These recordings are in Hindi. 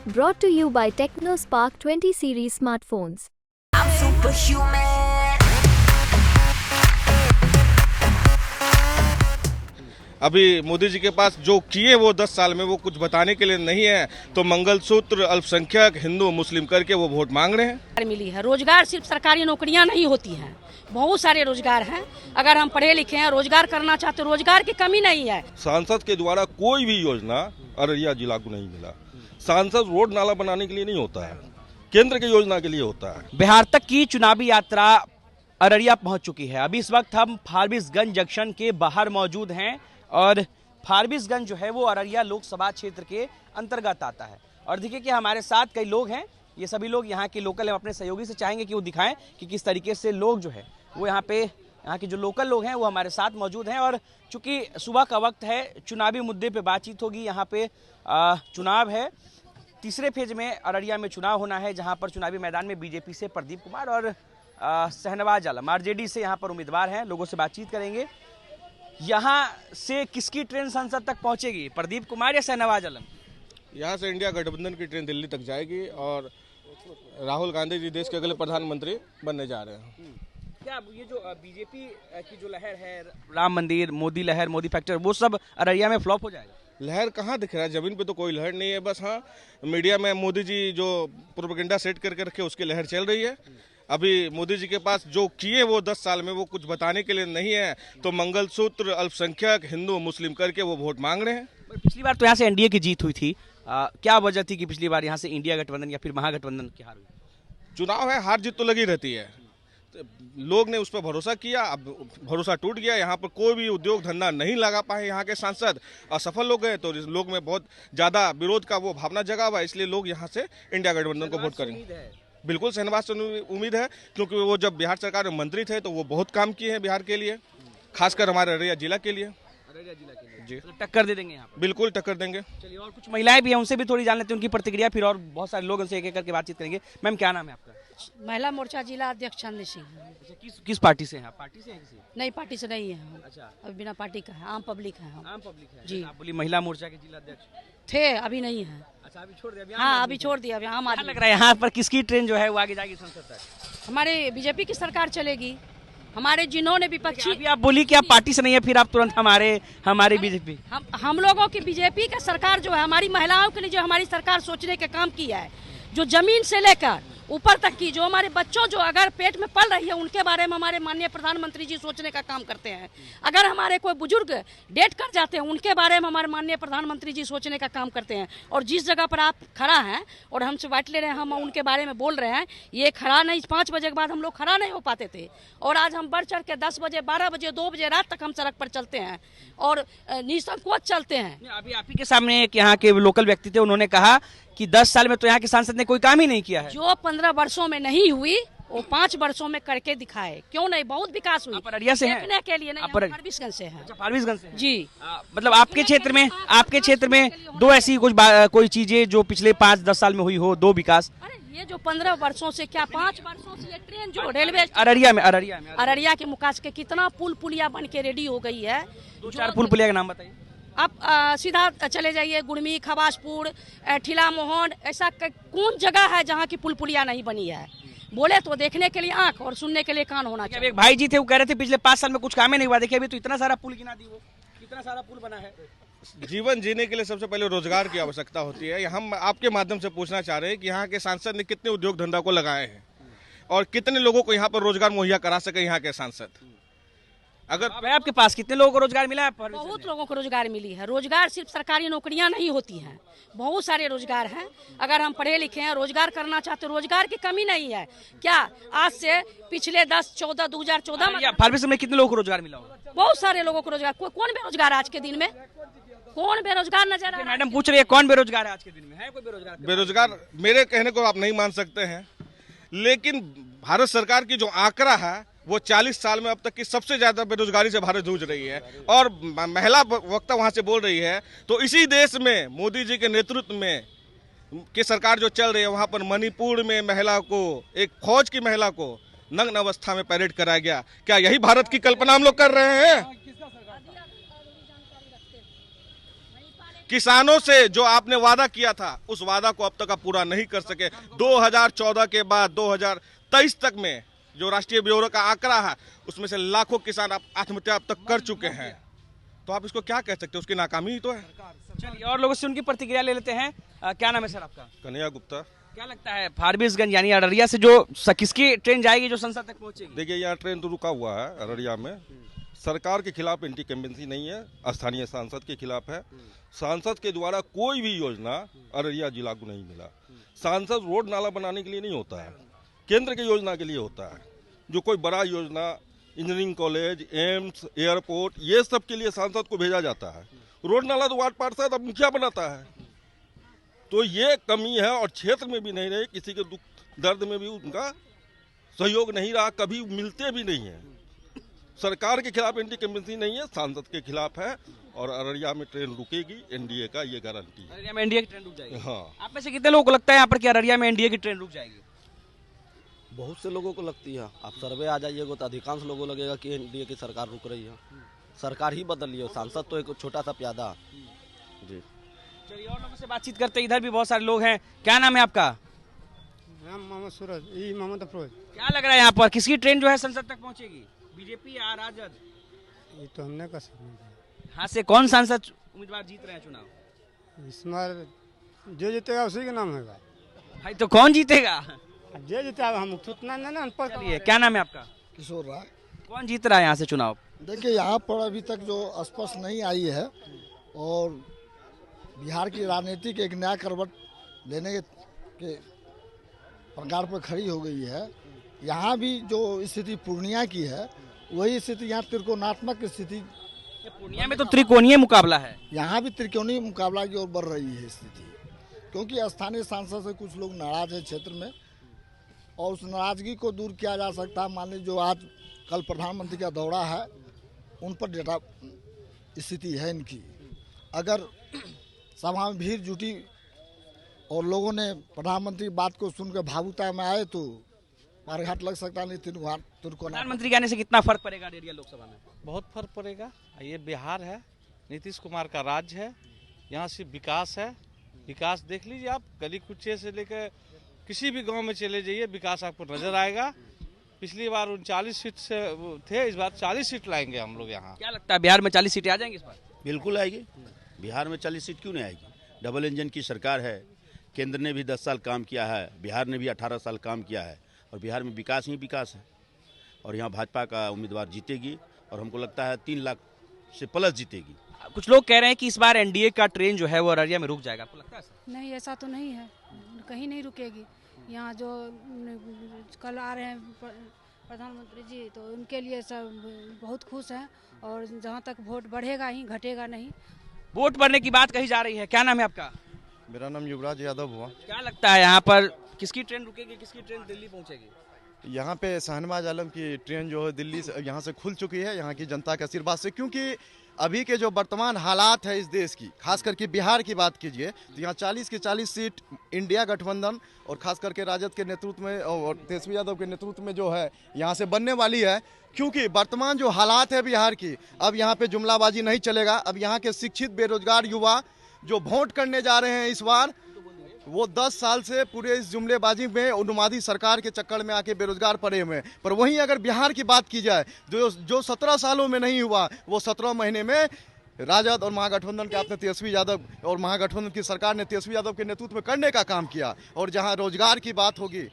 Brought to you by TechnoSpark 20 series smartphones. I'm superhuman. अभी मोदी जी के पास जो किए वो 10 साल में वो कुछ बताने के लिए नहीं है, तो मंगलसूत्र, अल्पसंख्यक, हिंदू मुस्लिम करके वो वोट मांग रहे हैं। मिली है रोजगार, सिर्फ सरकारी नौकरियां नहीं होती हैं, बहुत सारे रोजगार हैं। अगर हम पढ़े लिखे हैं, रोजगार करना चाहते, रोजगार की कमी नहीं है। सांसद के द्वारा कोई भी योजना अररिया जिला को नहीं मिला। सांसद रोड नाला बनाने के लिए नहीं होता है, केंद्र की योजना के लिए होता है। बिहार तक की चुनावी यात्रा अररिया पहुंच चुकी है। अभी इस वक्त हम फारबिसगंज जंक्शन के बाहर मौजूद हैं और फारबिसगंज जो है वो अररिया लोकसभा क्षेत्र के अंतर्गत आता है। और देखिए कि हमारे साथ कई लोग हैं, ये सभी लोग यहाँ के लोकल हैं। अपने सहयोगी से चाहेंगे कि वो दिखाएं कि किस तरीके से लोग जो है वो यहाँ के जो लोकल लोग हैं वो हमारे साथ मौजूद हैं। और चूंकि सुबह का वक्त है, चुनावी मुद्दे पे बातचीत होगी। यहाँ पे चुनाव है, तीसरे फेज में अररिया में चुनाव होना है, जहाँ पर चुनावी मैदान में बीजेपी से प्रदीप कुमार और शहनवाज आलम आरजेडी से यहाँ पर उम्मीदवार हैं। लोगों से बातचीत करेंगे। यहाँ से किसकी ट्रेन संसद तक पहुंचेगी, प्रदीप कुमार या शहनवाज आलम? यहाँ से इंडिया गठबंधन की ट्रेन दिल्ली तक जाएगी और राहुल गांधी जी देश के अगले प्रधानमंत्री बनने जा रहे हैं। क्या ये जो बीजेपी की जो लहर है, राम मंदिर, मोदी लहर, मोदी फैक्टर, वो सब अररिया में फ्लॉप हो जाएगा? लहर कहाँ दिख रहा है? जमीन पे तो कोई लहर नहीं है। बस हाँ, मीडिया में मोदी जी जो प्रोपेगेंडा सेट करके रखे उसकी लहर चल रही है। अभी मोदी जी के पास जो किए वो 10 साल में वो कुछ बताने के लिए नहीं है, तो मंगलसूत्र, अल्पसंख्यक, हिंदू मुस्लिम करके वो वोट मांग रहे हैं। पिछली बार तो यहाँ से एनडीए की जीत हुई थी। क्या वजह थी कि पिछली बार यहाँ से इंडिया गठबंधन या फिर महागठबंधन की हार हुई? चुनाव है, हार जीत तो लगी रहती है। लोग ने उस पर भरोसा किया, अब भरोसा टूट गया। यहाँ पर कोई भी उद्योग धंधा नहीं लगा पाए। यहाँ के सांसद असफल हो गए, तो लोग में बहुत ज्यादा विरोध का वो भावना जगा हुआ, इसलिए लोग यहाँ से इंडिया गठबंधन को वोट करेंगे। बिल्कुल शहनवाज से उम्मीद है, क्योंकि वो जब बिहार सरकार में मंत्री थे तो वो बहुत काम किए हैं बिहार के लिए, खासकर हमारे अररिया जिला के लिए। जी, तो टक्कर दे देंगे यहाँ पर? बिल्कुल टक्कर देंगे। चलिए, और कुछ महिलाएं भी हैं, उनसे भी थोड़ी जान लेते हैं उनकी प्रतिक्रिया, फिर और बहुत सारे लोग उनसे एक एक करके बातचीत करेंगे। मैम, क्या नाम है आपका? महिला मोर्चा जिला अध्यक्ष चंद्र सिंह। अच्छा, किस पार्टी से हैं आप? पार्टी से हैं किसी? नई पार्टी से नहीं है हम। अच्छा, अभी बिना पार्टी का है, आम पब्लिक है हम। आम पब्लिक है जी। आप बोली महिला मोर्चा के जिला अध्यक्ष थे, अभी नहीं है। अच्छा, अभी छोड़ दिया? हाँ, अभी छोड़ दिया। अभी आम क्या आदमी। लग रहा है यहाँ पर किसकी ट्रेन जो है वो आगे जाएगी संसद तक? हमारे बीजेपी की सरकार चलेगी। हमारे जिन्होंने विपक्षी, अभी आप बोली कि आप पार्टी से नहीं है, फिर आप तुरंत हमारे बीजेपी। हम लोगों की बीजेपी का सरकार जो है, हमारी महिलाओं के लिए जो हमारी सरकार सोचने के काम किया है, जो जमीन से लेकर ऊपर तक की, जो हमारे बच्चों जो अगर पेट में पल रही है उनके बारे में हमारे माननीय प्रधानमंत्री जी सोचने का काम करते हैं। अगर हमारे कोई बुजुर्ग डेथ कर जाते हैं उनके बारे में हमारे माननीय प्रधानमंत्री जी सोचने का काम करते हैं। और जिस जगह पर आप खड़ा हैं और हमसे बात ले रहे हैं, हम उनके बारे में बोल रहे हैं, ये खड़ा नहीं, 5 बजे के बाद हम लोग खड़ा नहीं हो पाते थे, और आज हम बढ़ चढ़ के 10 बजे, 12 बजे, 2 बजे रात तक हम सड़क पर चलते हैं और निसंकोच चलते हैं। अभी आप ही के सामने एक यहाँ के लोकल व्यक्ति थे, उन्होंने कहा कि 10 साल में तो यहाँ के सांसद ने कोई काम ही नहीं किया है। जो 15 वर्षों में नहीं हुई वो 5 वर्षों में करके दिखाए। क्यों नहीं, बहुत विकास हुई। आप अररिया से हैं? देखने के लिए नहीं, आप हम फारबिसगंज से हैं। अच्छा, फारबिसगंज से हैं? जी। मतलब आपके क्षेत्र में दो ऐसी कोई चीजें जो पिछले 5-10 साल में हुई हो, दो विकास? अरे ये जो 15 वर्षों से, क्या 5 वर्षों से ये ट्रेन जो रेलवे अररिया के मुकास के कितना पुल पुलिया बन के रेडी हो गई है। 2-4 पुल पुलिया का नाम बताइए। आप सीधा चले जाइए, गुड़मी, खबासपुर, ठिला मोहन, ऐसा कौन जगह है जहाँ की पुल पुलिया नहीं बनी है? बोले तो देखने के लिए आंख और सुनने के लिए कान होना चाहिए। एक भाई जी थे, वो कह रहे थे पिछले 5 साल में कुछ काम ही नहीं हुआ। देखिए, अभी तो इतना सारा पुल गिना दी, वो कितना सारा पुल बना है। जीवन जीने के लिए सबसे पहले रोजगार की आवश्यकता होती है। हम आपके माध्यम से पूछना चाह रहे हैं कि यहाँ के सांसद ने कितने उद्योग धंधा को लगाए हैं और कितने लोगों को यहाँ पर रोजगार मुहैया करा सके यहाँ के सांसद? अगर आपके पास कितने लोगों को रोजगार मिला है? बहुत लोगों को रोजगार मिली है। रोजगार सिर्फ सरकारी नौकरियां नहीं होती हैं, बहुत सारे रोजगार हैं। अगर हम पढ़े लिखे हैं, रोजगार करना चाहते, रोजगार की कमी नहीं है। क्या आज से पिछले 2014 में फारबिसगंज में कितने लोगों को रोजगार मिला होगा? बहुत सारे लोगों को रोजगार। कौन बेरोजगार आज के दिन में? कौन बेरोजगार नजर आ रहा है? मैडम पूछ रही है कौन बेरोजगार है आज के दिन में? है कोई बेरोजगार? बेरोजगार मेरे कहने को आप नहीं मान सकते हैं, लेकिन भारत सरकार की जो आंकड़ा है वो 40 साल में अब तक की सबसे ज्यादा बेरोजगारी से भारत जूझ रही है। और महिला वक्ता वहां से बोल रही है, तो इसी देश में मोदी जी के नेतृत्व में की सरकार जो चल रही है, वहां पर मणिपुर में महिला को, एक फौज की महिला को नग्न अवस्था में परेड कराया गया। क्या यही भारत की कल्पना हम लोग कर रहे हैं? किसानों से जो आपने वादा किया था उस वादा को अब तक आप पूरा नहीं कर सके। 2014 के बाद 2023 तक में जो राष्ट्रीय ब्यूरो का आंकड़ा है उसमें से लाखों किसान आप आत्महत्या अब तक कर चुके हैं, तो आप इसको क्या कह सकते हैं? उसकी नाकामी ही तो है। चलिए और लोगों से उनकी प्रतिक्रिया ले लेते हैं। क्या नाम है सर आपका? कन्हैया गुप्ता। क्या लगता है फारबिसगंज यानी अररिया से जो किसकी ट्रेन जाएगी जो संसद तक पहुंचेगी? देखिए, यहाँ ट्रेन तो रुका हुआ है अररिया में। सरकार के खिलाफ एंटी कम्बेंसी नहीं है, स्थानीय सांसद के खिलाफ है। सांसद के द्वारा कोई भी योजना अररिया जिला को नहीं मिला। सांसद रोड नाला बनाने के लिए नहीं होता है, केंद्र की योजना के लिए होता है। जो कोई बड़ा योजना, इंजीनियरिंग कॉलेज, एम्स, एयरपोर्ट, ये सब के लिए सांसद को भेजा जाता है। रोड नाला तो वार्ड पार्षद अब मुखिया बनाता है। तो ये कमी है, और क्षेत्र में भी नहीं रहे, किसी के दुख दर्द में भी उनका सहयोग नहीं रहा, कभी मिलते भी नहीं है। सरकार के खिलाफ एंटी कम्बेंसी नहीं है, सांसद के खिलाफ है। और अररिया में ट्रेन रुकेगी, एनडीए का ये गारंटी है। अररिया में एनडीए की ट्रेन रुक जाएगी? हाँ। आप में से कितने लोगों को लगता है यहाँ पर कि अररिया में एनडीए की ट्रेन रुक जाएगी? बहुत से लोगों को लगती है। आप सर्वे आ जाइएगा तो अधिकांश लोगों को लगेगा कि एनडीए की सरकार रुक रही है। सरकार ही बदल रही है, सांसद तो एक छोटा सा प्यादा। जी चलिए और लोगों से बातचीत करते हैं। इधर भी बहुत सारे लोग हैं। क्या नाम है आपका? मोहम्मद सूरज, ई मोहम्मद अफरोज। क्या लग रहा है यहाँ पर किसकी ट्रेन जो है संसद तक पहुंचेगी, बीजेपी या राजद? ये तो हमने कहा नहीं। हाँ से कौन सांसद उम्मीदवार जीत रहे हैं चुनाव? इस बार जो जीतेगा उसी का नाम होगा। भाई तो कौन जीतेगा? जो जीतेगा हम उतना नहीं ना अनपढ़। चलिए क्या नाम है आपका? किशोर राय। कौन जीत रहा है यहाँ से चुनाव? देखिए, यहाँ पर अभी तक जो स्पष्ट नहीं आई है, और बिहार की राजनीति के एक नया करवट लेने के प्रकार पर खड़ी हो गई है। यहाँ भी जो स्थिति पूर्णिया की है वही स्थिति यहाँ त्रिकोणात्मक स्थिति। पूर्णिया में तो त्रिकोणीय मुकाबला है, यहाँ भी त्रिकोणीय मुकाबला की ओर बढ़ रही है स्थिति, क्योंकि स्थानीय सांसद से कुछ लोग नाराज है क्षेत्र में, और उस नाराजगी को दूर किया जा सकता है। मान लीजिए जो आज कल प्रधानमंत्री का दौरा है, उन पर डेटा स्थिति है इनकी। अगर सभा में भीड़ जुटी और लोगों ने प्रधानमंत्री की बात को सुनकर भावुकता में आए तो मारघाट लग सकता नहीं। प्रधानमंत्री के आने से कितना फर्क पड़ेगा अररिया लोकसभा में? बहुत फर्क पड़ेगा। ये बिहार है, नीतीश कुमार का राज्य है, यहाँ सिर्फ विकास है। विकास देख लीजिए आप, गली कुचे से लेकर किसी भी गांव में चले जाइए, विकास आपको नजर आएगा। पिछली बार 39 सीट से थे, इस बार 40 सीट लाएंगे हम लोग यहाँ। क्या लगता है बिहार में 40 सीटें आ जाएंगी इस बार? बिल्कुल आएगी। बिहार में 40 सीट क्यों नहीं आएगी? डबल इंजन की सरकार है, केंद्र ने भी 10 साल काम किया है, बिहार ने भी 18 साल काम किया है, और बिहार में विकास ही विकास है। और यहाँ भाजपा का उम्मीदवार जीतेगी, और हमको लगता है 3 लाख से प्लस जीतेगी। कुछ लोग कह रहे हैं कि इस बार एनडीए का ट्रेन जो है वो अररिया में रुक जाएगा, आपको लगता है ऐसा? नहीं, ऐसा तो नहीं है, कहीं नहीं रुकेगी। यहाँ जो कल आ रहे हैं प्रधानमंत्री जी, तो उनके लिए सब बहुत खुश हैं, और जहाँ तक वोट बढ़ेगा ही, घटेगा नहीं। वोट बढ़ने की बात कही जा रही है। क्या नाम है आपका? मेरा नाम युवराज यादव हुआ। क्या लगता है यहाँ पर किसकी ट्रेन रुकेगी, किसकी ट्रेन दिल्ली पहुँचेगी? यहाँ पे शहनवाज आलम की ट्रेन जो है दिल्ली से यहाँ से खुल चुकी है, यहाँ की जनता के आशीर्वाद से। क्योंकि अभी के जो वर्तमान हालात है इस देश की, खास करके बिहार की बात कीजिए तो यहाँ 40 की 40 सीट इंडिया गठबंधन और खास करके राजद के नेतृत्व में और तेजस्वी यादव के नेतृत्व में जो है यहाँ से बनने वाली है। क्योंकि वर्तमान जो हालात है बिहार की, अब यहाँ पे जुमलाबाजी नहीं चलेगा। अब यहाँ के शिक्षित बेरोजगार युवा जो वोट करने जा रहे हैं इस बार, वो 10 साल से पूरे इस जुमलेबाजी में उन्मादी सरकार के चक्कर में आके बेरोजगार पड़े हुए हैं। पर वहीं अगर बिहार की बात की जाए जो 17 सालों में नहीं हुआ, वो 17 महीने में राजद और महागठबंधन के आपने तेजस्वी यादव और महागठबंधन की सरकार ने तेजस्वी यादव के नेतृत्व में करने का काम किया। और जहां रोजगार की बात होगी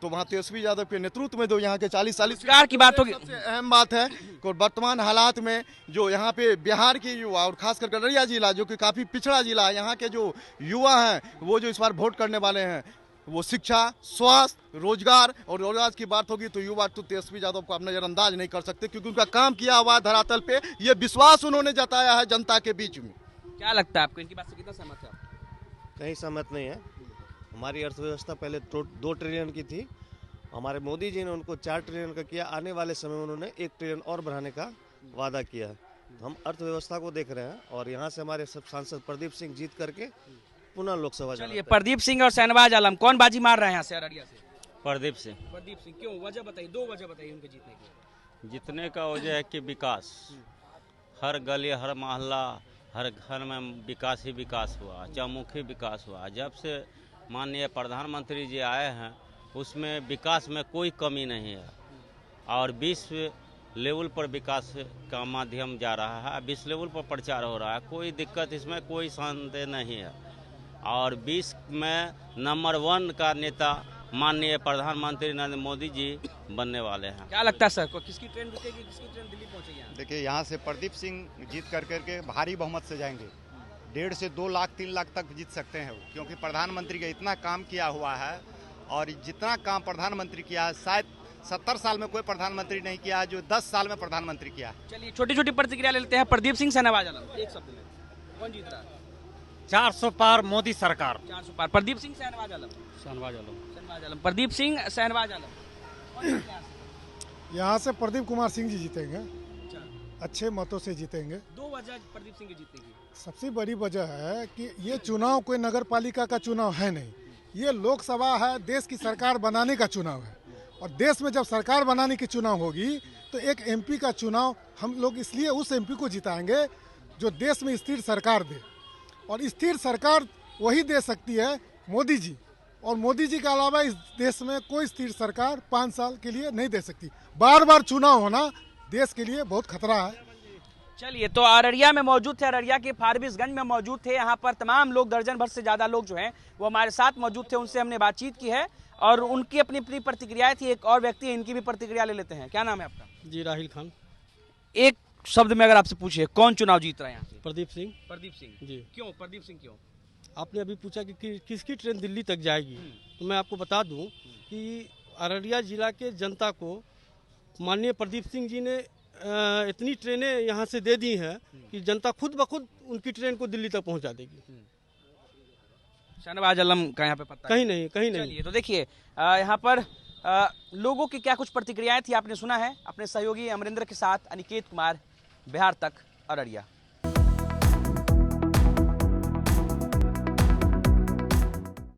तो वहाँ तेजस्वी यादव के नेतृत्व में जो यहाँ के 40 रोजगार की बात होगी। सबसे अहम बात है कि वर्तमान हालात में जो यहाँ पे बिहार के युवा और खासकर अररिया जिला जो कि काफ़ी पिछड़ा जिला है, यहाँ के जो युवा हैं वो जो इस बार वोट करने वाले हैं, वो शिक्षा, स्वास्थ्य, रोजगार और रोजगार की बात होगी तो युवा तो तेजस्वी यादव को आप नजरअंदाज नहीं कर सकते, क्योंकि उनका काम किया हुआ है धरातल पे, ये विश्वास उन्होंने जताया है जनता के बीच में। क्या लगता है आपको, इनकी बात से कितना सहमत है? कहीं सहमत नहीं है। हमारी अर्थव्यवस्था पहले 2 ट्रिलियन की थी, हमारे मोदी जी ने उनको 4 ट्रिलियन का किया। आने वाले समय में उन्होंने 1 ट्रिलियन और बढ़ाने का वादा किया है। हम अर्थव्यवस्था को देख रहे हैं, और यहाँ से हमारे सब सांसद प्रदीप सिंह जीत करके पुनः लोकसभा। चलिए, प्रदीप सिंह और शहनवाज आलम कौन बाजी मार रहे हैं यहाँ से अररिया से? प्रदीप सिंह। प्रदीप सिंह, क्यों? वजह बताइए, 2 वजह बताइए उनके जीतने की। जीतने का वजह है कि विकास, हर गली हर मोहल्ला हर घर में विकास ही विकास हुआ, चौमुखी विकास हुआ। जब से माननीय प्रधानमंत्री जी आए हैं उसमें विकास में कोई कमी नहीं है और विश्व लेवल पर विकास का माध्यम जा रहा है, विश्व लेवल पर प्रचार हो रहा है। कोई दिक्कत इसमें कोई संदेह नहीं है और विश्व में नंबर 1 का नेता माननीय प्रधानमंत्री नरेंद्र मोदी जी बनने वाले हैं। क्या लगता है सर को किसकी ट्रेन रुकेगी, किसकी ट्रेन दिल्ली पहुंचेगी? देखिए यहाँ से प्रदीप सिंह जीत करके भारी बहुमत से जाएंगे। 1.5 से 2 लाख 3 लाख तक जीत सकते हैं वो, क्योंकि प्रधानमंत्री का इतना काम किया हुआ है और जितना काम प्रधानमंत्री किया है शायद 70 साल में कोई प्रधानमंत्री नहीं किया है जो 10 साल में प्रधानमंत्री किया। चलिए छोटी छोटी प्रतिक्रिया ले लेते हैं। प्रदीप सिंह शहनवाज आलम, एक शब्द में कौन जीत रहा है? 400 पार मोदी सरकार। 400 पार। प्रदीप सिंह शहनवाज आलम, शहनवाज आलम, प्रदीप सिंह शहनवाज आलम। यहाँ से प्रदीप कुमार सिंह जी जीतेंगे, अच्छे मतों से जीतेंगे। 2 वजह प्रदीप सिंह की जीतेगी। सबसे बड़ी वजह है कि ये चुनाव कोई नगर पालिका का चुनाव है नहीं, ये लोकसभा है, देश की सरकार बनाने का चुनाव है। और देश में जब सरकार बनाने की चुनाव होगी तो एक एमपी का चुनाव हम लोग इसलिए उस एमपी को जिताएंगे जो देश में स्थिर सरकार दे, और स्थिर सरकार वही दे सकती है मोदी जी, और मोदी जी के अलावा इस देश में कोई स्थिर सरकार 5 साल के लिए नहीं दे सकती। बार बार चुनाव होना देश के लिए बहुत खतरा है। चलिए तो अररिया में मौजूद थे, अररिया के फारबिसगंज में मौजूद थे। यहाँ पर तमाम लोग, दर्जन भर से ज्यादा लोग जो हैं वो हमारे साथ मौजूद थे, उनसे हमने बातचीत की है और उनकी अपनी अपनी प्रतिक्रियाएं थी। एक और व्यक्ति है, इनकी भी प्रतिक्रिया ले लेते हैं। क्या नाम है आपका? जी राहिल खान। एक शब्द में अगर आपसे पूछिए कौन चुनाव जीत रहा है यहाँ से? प्रदीप सिंह। प्रदीप सिंह जी। क्यों प्रदीप सिंह क्यों? आपने अभी पूछा कि किसकी ट्रेन दिल्ली तक जाएगी, तो मैं आपको बता दूं कि अररिया जिला के जनता को माननीय प्रदीप सिंह जी ने इतनी ट्रेनें यहाँ से दे दी हैं कि जनता खुद ब खुद उनकी ट्रेन को दिल्ली तक पहुँचा देगी। शहनवाज आलम का यहाँ पे पता कहीं नहीं, कहीं नहीं। चलिए तो देखिए यहाँ पर लोगों की क्या कुछ प्रतिक्रियाएं थी आपने सुना है। अपने सहयोगी अमरिंदर के साथ अनिकेत कुमार, बिहार तक, अररिया।